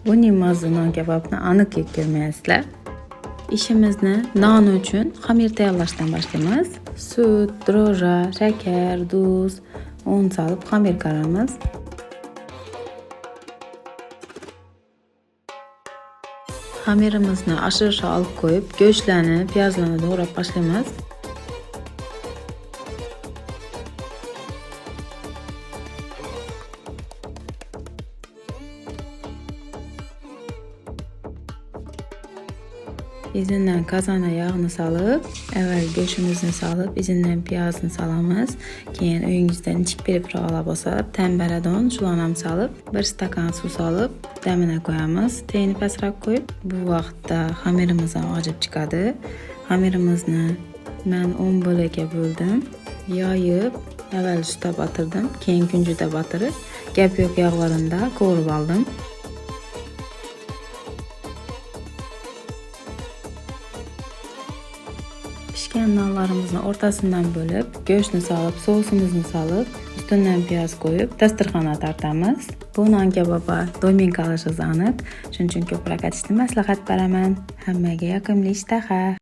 Buning mazza non kebabini aniq yeb ko'rmayapsizlar. İşimizni non uchun xamir tayyorlashdan boshlaymiz. Sut, dro'ja, shakar, tuz, un solib xamir qaramiz. Xamirimizni ashirishga olib qo'yib, go'shtlarni, piyozlarni to'g'rab boshlaymiz. İzinden kazana yağını salıp, evvel go'shtimizni solib, izinden piyozni solamiz. Keyin uyingizda nechik pripravlar bo'lsa, temperadon, shularni solib, 1 stakan suv solib, damini qo'yamiz. Teyini pastroq qo'yib, bu vaqtda xamirimiz ham ochib chiqadi. Xamirimizni men 10 bo'lakka bo'ldim. Yoyib, evvel sutda batırdım, keyin kunjuda batırib, gap yo'q yog'larimda qovurib oldim. Pişken nonlarimizni o'rtasidan bo'lib, go'shtni solib, sousimizni solib, ustidan piyoz qo'yib, dasturxonga tortamiz. Bu non kebaba do'min qilishi aniq. Shuning uchun ko'proq aytishni maslahat beraman. Hammaga yoqimli ishtaha.